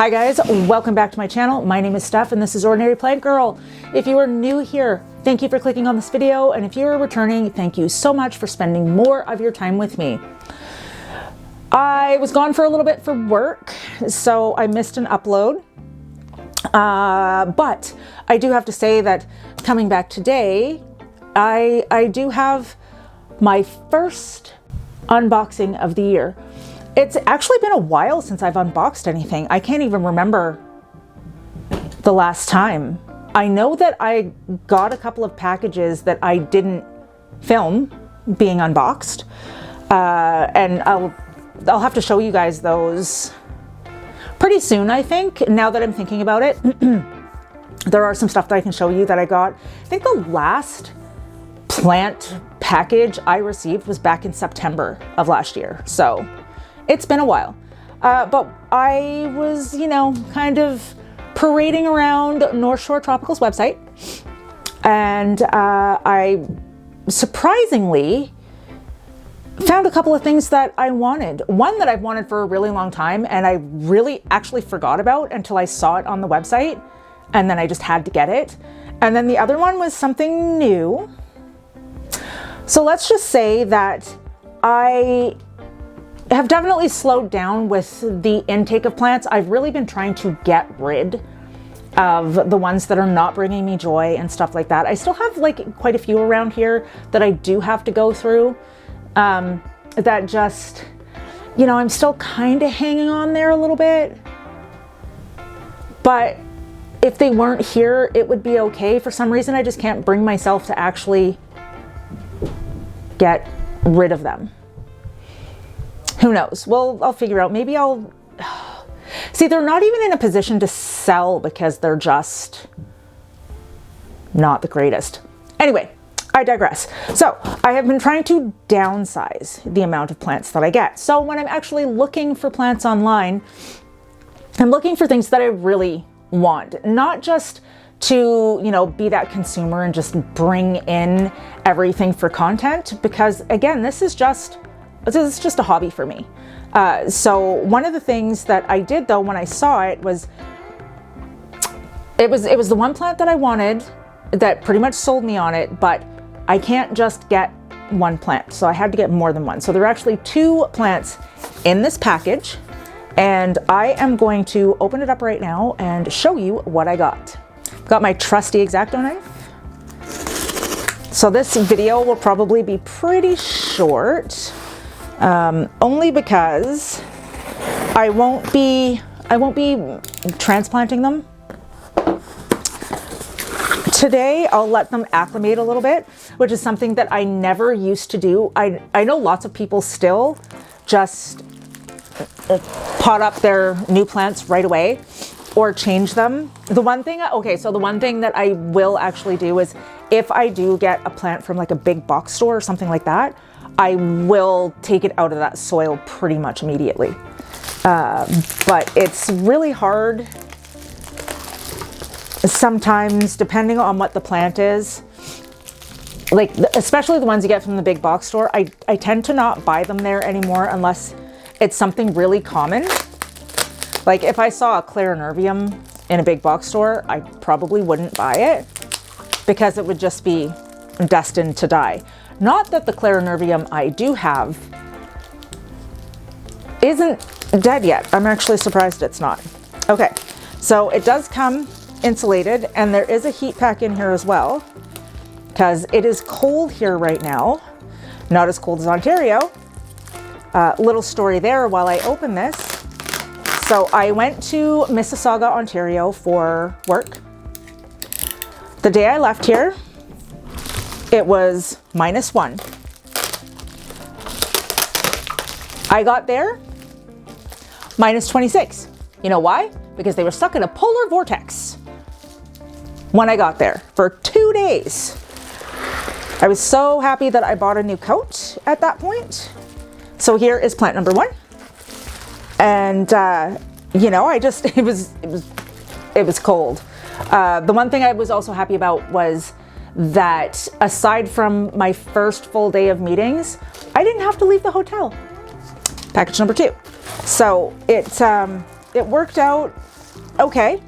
Hi guys, welcome back to my channel. My name is Steph and this is Ordinary Plant Girl. If you are new here, thank you for clicking on this video, and if you are returning, thank you so much for spending more of your time with me. I was gone for a little bit for work, so I missed an upload. But I do have to say that coming back today, I do have my first unboxing of the year. It's actually been a while since I've unboxed anything. I can't even remember the last time. I know that I got a couple of packages that I didn't film being unboxed. And I'll have to show you guys those pretty soon, I think, now that I'm thinking about it. There are some stuff that I can show you that I got. I think the last plant package I received was back in September of last year. So it's been a while, but I was, kind of parading around North Shore Tropicals website, and I surprisingly found a couple of things that I wanted. One that I've wanted for a really long time, and I really actually forgot about until I saw it on the website, and then I just had to get it. And then the other one was something new. So let's just say that I have definitely slowed down with the intake of plants. I've really been trying to get rid of the ones that are not bringing me joy and stuff like that. I still have quite a few around here that I do have to go through, that just, I'm still kind of hanging on there a little bit. But if they weren't here, it would be okay. For some reason, I just can't bring myself to actually get rid of them. Who knows? Well, I'll figure out. Maybe I'll... See, they're not even in a position to sell because they're just not the greatest. Anyway, I digress. So I have been trying to downsize the amount of plants that I get. So when I'm actually looking for plants online, I'm looking for things that I really want, not just to, be that consumer and just bring in everything for content, because again, this is just a hobby for me. So one of the things that I did though, when I saw it was the one plant that I wanted that pretty much sold me on it, but I can't just get one plant. So I had to get more than one. So there are actually two plants in this package, and I am going to open it up right now and show you what I got. Got my trusty X-Acto knife. So this video will probably be pretty short. Only because I won't be transplanting them. Today, I'll let them acclimate a little bit, which is something that I never used to do. I know lots of people still just pot up their new plants right away or change them. The one thing that I will actually do is if I do get a plant from a big box store or something like that, I will take it out of that soil pretty much immediately. But it's really hard sometimes, depending on what the plant is. Especially the ones you get from the big box store, I tend to not buy them there anymore unless it's something really common. Like if I saw a Clarinervium in a big box store, I probably wouldn't buy it because it would just be destined to die. Not that the Clarinervium I do have isn't dead yet. I'm actually surprised it's not. Okay, so it does come insulated, and there is a heat pack in here as well because it is cold here right now. Not as cold as Ontario. Little story there while I open this. So I went to Mississauga, Ontario for work. The day I left here, it was -1. I got there, -26. You know why? Because they were stuck in a polar vortex when I got there for 2 days. I was so happy that I bought a new coat at that point. So here is plant number 1. And, it was cold. The one thing I was also happy about was that aside from my first full day of meetings, I didn't have to leave the hotel. Package number 2. So it worked out okay,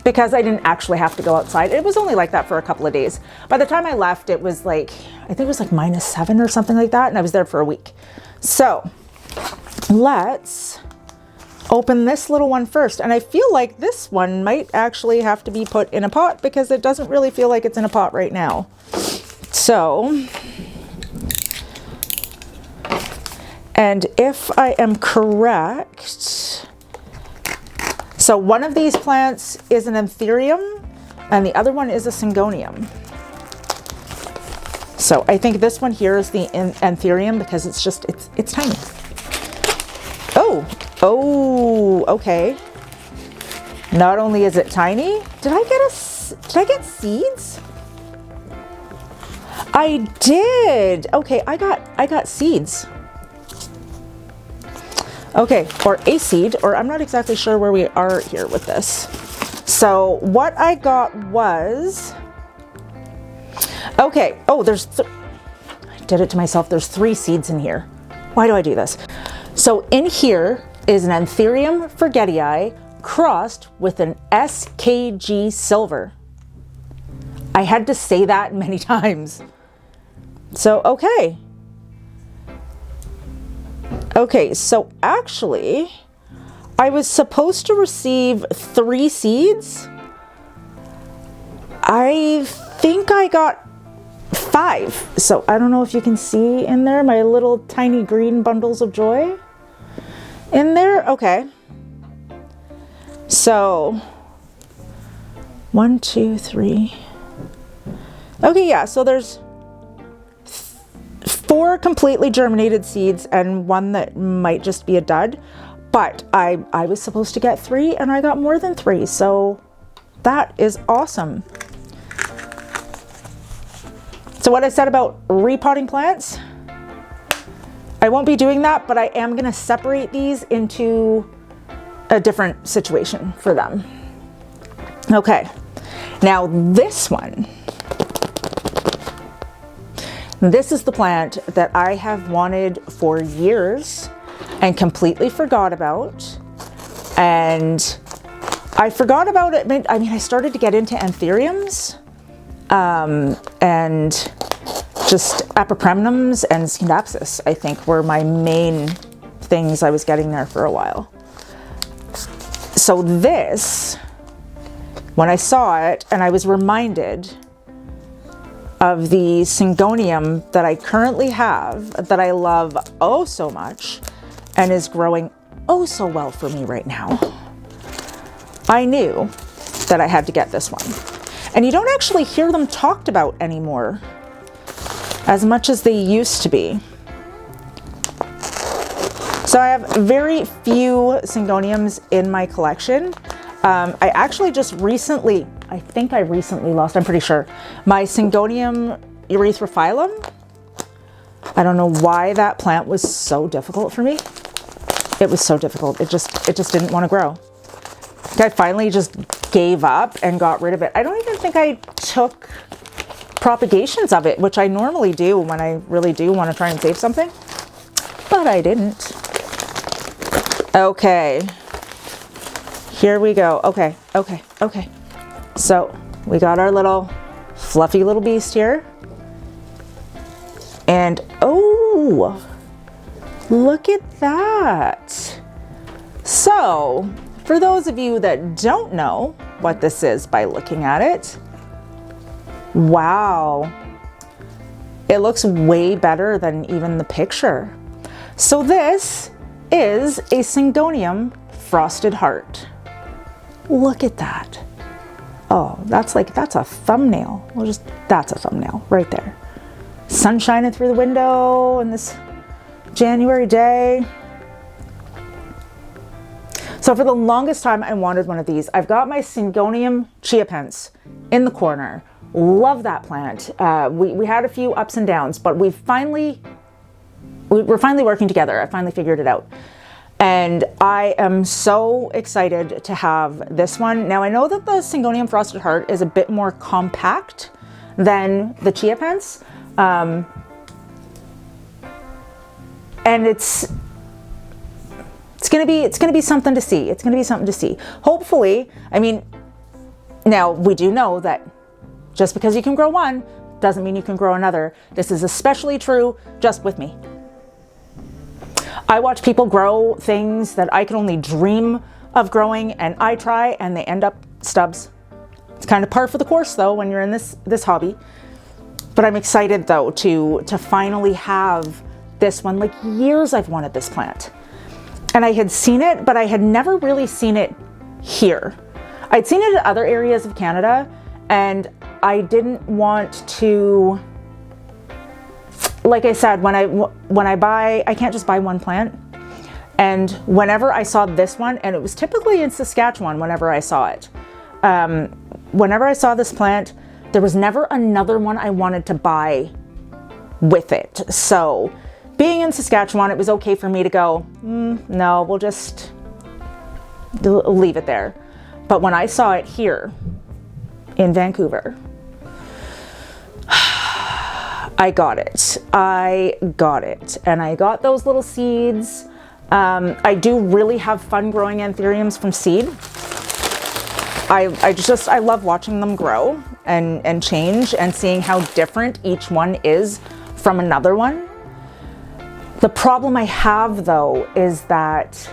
because I didn't actually have to go outside. It was only like that for a couple of days. By the time I left, it was like, I think it was like -7 or something like that, and I was there for a week. So let's open this little one first. And I feel like this one might actually have to be put in a pot because it doesn't really feel like it's in a pot right now. So, and if I am correct, so one of these plants is an anthurium and the other one is a syngonium. So I think this one here is the anthurium because it's just, it's tiny. Oh, okay. Not only is it tiny, did I get seeds? I did. Okay, I got seeds. Okay, or a seed, or I'm not exactly sure where we are here with this. So what I got was, okay, oh, I did it to myself. There's 3 seeds in here. Why do I do this? So in here is an Anthurium forgetii crossed with an SKG silver. I had to say that many times. So, okay. Okay, so actually, I was supposed to receive 3 seeds. I think I got 5. So I don't know if you can see in there my little tiny green bundles of joy in there. Okay. So 1, 2, 3. Okay, yeah, so there's 4 completely germinated seeds and 1 that might just be a dud. But I was supposed to get 3 and I got more than 3. So that is awesome. So what I said about repotting plants, I won't be doing that, but I am going to separate these into a different situation for them. Okay, now this one, this is the plant that I have wanted for years and completely forgot about. And I forgot about it. I mean, I started to get into anthuriums and just apopremnums and scindapsus, I think, were my main things I was getting there for a while. So this, when I saw it and I was reminded of the syngonium that I currently have, that I love oh so much and is growing oh so well for me right now, I knew that I had to get this one. And you don't actually hear them talked about anymore as much as they used to be. So I have very few syngoniums in my collection. I actually just recently, I think I recently lost, I'm pretty sure, my Syngonium erythrophyllum. I don't know why that plant was so difficult for me. It was so difficult. It just didn't want to grow. I finally just gave up and got rid of it. I don't even think I took propagations of it, which I normally do when I really do want to try and save something, but I didn't. Okay. Here we go. Okay. So we got our little fluffy little beast here. And oh, look at that. So for those of you that don't know what this is by looking at it, wow, it looks way better than even the picture. So this is a Syngonium frosted heart. Look at that. Oh, that's a thumbnail. That's a thumbnail right there. Sun shining through the window on this January day. So for the longest time, I wanted one of these. I've got my Syngonium chiapens in the corner. Love that plant. We had a few ups and downs, but we're finally working together. I finally figured it out. And I am so excited to have this one. Now I know that the Syngonium frosted heart is a bit more compact than the chiapens. And it's gonna be something to see. It's gonna be something to see. Hopefully, I mean, now we do know that just because you can grow one doesn't mean you can grow another. This is especially true just with me. I watch people grow things that I can only dream of growing, and I try and they end up stubs. It's kind of par for the course though when you're in this hobby. But I'm excited though to finally have this one. Like years I've wanted this plant. And I had seen it, but I had never really seen it here. I'd seen it in other areas of Canada, and I didn't want to, like I said, when I buy, I can't just buy one plant. And whenever I saw this one, and it was typically in Saskatchewan whenever I saw it, whenever I saw this plant, there was never another one I wanted to buy with it. So being in Saskatchewan, it was okay for me to go, no, we'll just leave it there. But when I saw it here in Vancouver, I got it. And I got those little seeds. I do really have fun growing anthuriums from seed. I love watching them grow and change and seeing how different each one is from another one. The problem I have though is that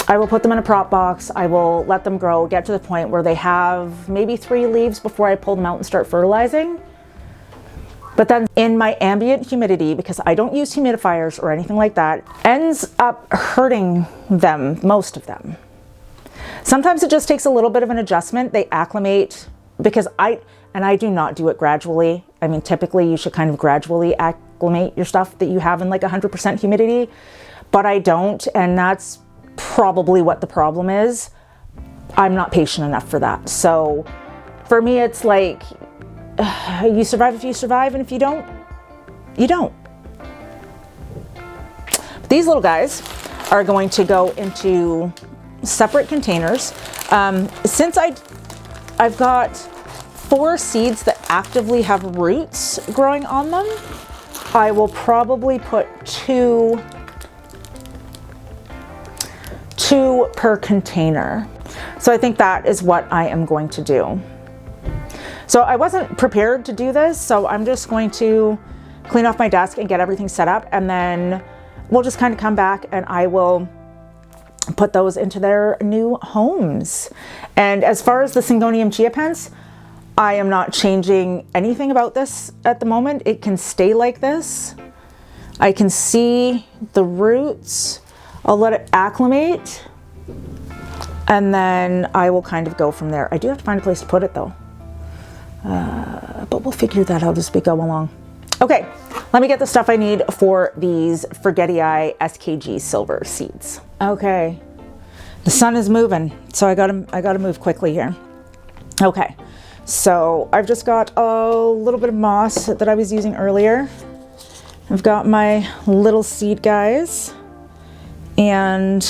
I will put them in a prop box, I will let them grow, get to the point where they have maybe 3 leaves before I pull them out and start fertilizing. But then in my ambient humidity, because I don't use humidifiers or anything like that, ends up hurting them, most of them. Sometimes it just takes a little bit of an adjustment. They acclimate, because I do not do it gradually. I mean, typically you should kind of gradually acclimate your stuff that you have in like 100% humidity, but I don't, and that's probably what the problem is. I'm not patient enough for that. So for me, it's like, you survive if you survive, and if you don't, you don't. But these little guys are going to go into separate containers. Since I've got 4 seeds that actively have roots growing on them, I will probably put 2 per container. So I think that is what I am going to do. So I wasn't prepared to do this, so I'm just going to clean off my desk and get everything set up, and then we'll just kind of come back and I will put those into their new homes. And as far as the Syngonium chia pens, I am not changing anything about this at the moment. It can stay like this. I can see the roots. I'll let it acclimate, and then I will kind of go from there. I do have to find a place to put it though. But we'll figure that out as we go along. Okay, let me get the stuff I need for these Forgetii SKG silver seeds. Okay, the sun is moving, so I gotta move quickly here. Okay, so I've just got a little bit of moss that I was using earlier. I've got my little seed guys, and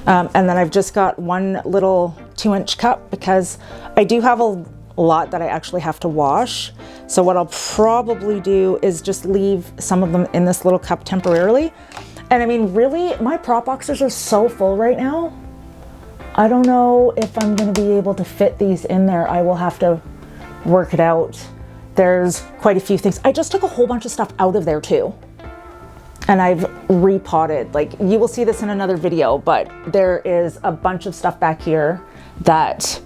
then I've just got one little 2-inch cup, because I do have a lot that I actually have to wash. So what I'll probably do is just leave some of them in this little cup temporarily. And I mean, really, my prop boxes are so full right now. I don't know if I'm going to be able to fit these in there. I will have to work it out. There's quite a few things. I just took a whole bunch of stuff out of there too, and I've repotted. Like, you will see this in another video, but there is a bunch of stuff back here that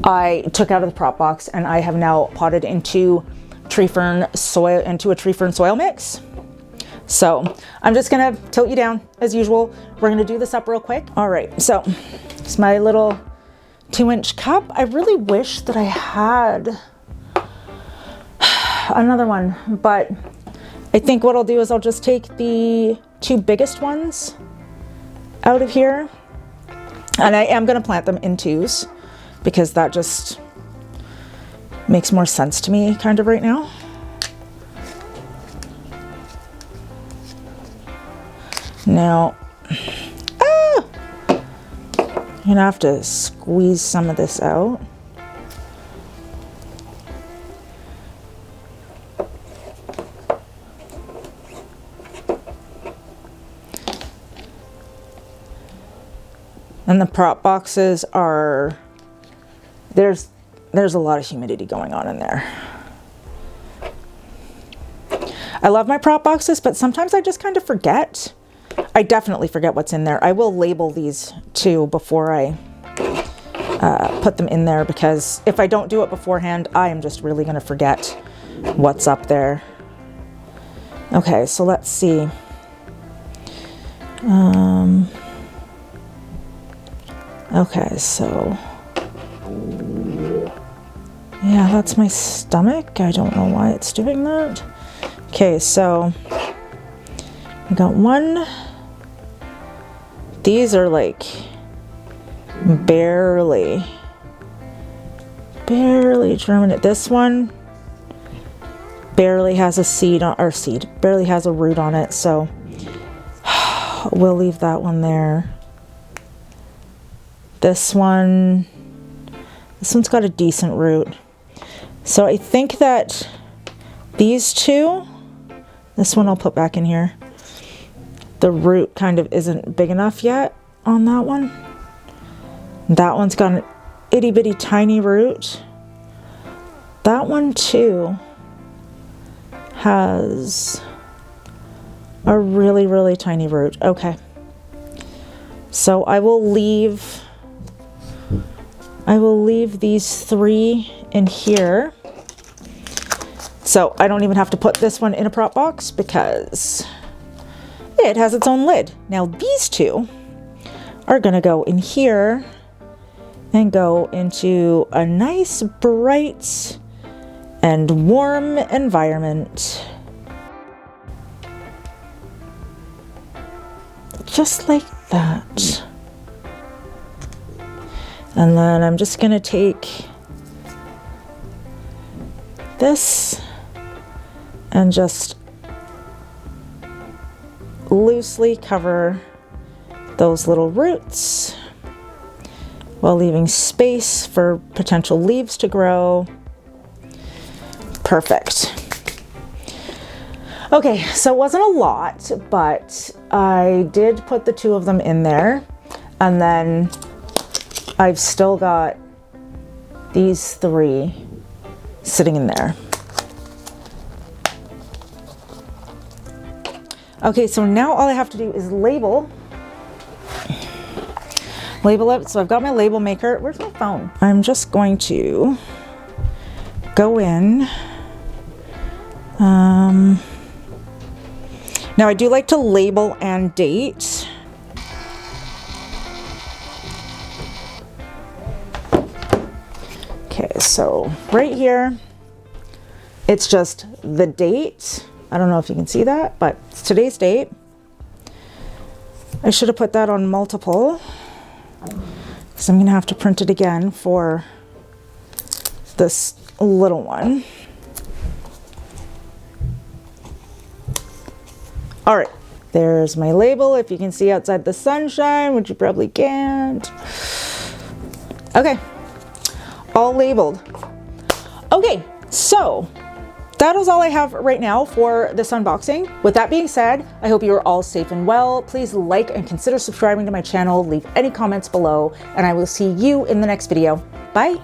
I took out of the prop box, and I have now potted into a tree fern soil mix. So I'm just gonna tilt you down as usual. We're gonna do this up real quick. All right, so it's my little 2-inch cup. I really wish that I had another one, but I think what I'll do is I'll just take the 2 biggest ones out of here, and I am gonna plant them in 2s, because that just makes more sense to me kind of right now. Now, I'm gonna have to squeeze some of this out. And the prop boxes are, there's a lot of humidity going on in there. I love my prop boxes, but sometimes I just kind of forget. I definitely forget what's in there. I will label these too before I put them in there, because if I don't do it beforehand, I am just really going to forget what's up there. Okay, so let's see. Okay, so yeah, that's my stomach. I don't know why it's doing that. Okay, so I got one. These are like barely germinate. This one barely has a seed on, or seed, barely has a root on it, so we'll leave that one there. This one's got a decent root. So I think that these two, this one I'll put back in here. The root kind of isn't big enough yet on that one. That one's got an itty bitty tiny root. That one too has a really tiny root. Okay. So I will leave these three in here. So I don't even have to put this one in a prop box because it has its own lid. Now these two are gonna go in here and go into a nice bright and warm environment. Just like that. And then I'm just gonna take this and just loosely cover those little roots while leaving space for potential leaves to grow. Perfect. Okay, so it wasn't a lot, but I did put the two of them in there, and then I've still got these three sitting in there. Okay, so now all I have to do is label it. So I've got my label maker. Where's my phone? I'm just going to go in. Now I do like to label and date. Okay, so right here, it's just the date. I don't know if you can see that, but it's today's date. I should have put that on multiple because I'm gonna have to print it again for this little one. All right, there's my label. If you can see outside the sunshine, which you probably can't. Okay, all labeled. Okay, so that is all I have right now for this unboxing. With that being said, I hope you are all safe and well. Please like and consider subscribing to my channel. Leave any comments below, and I will see you in the next video. Bye.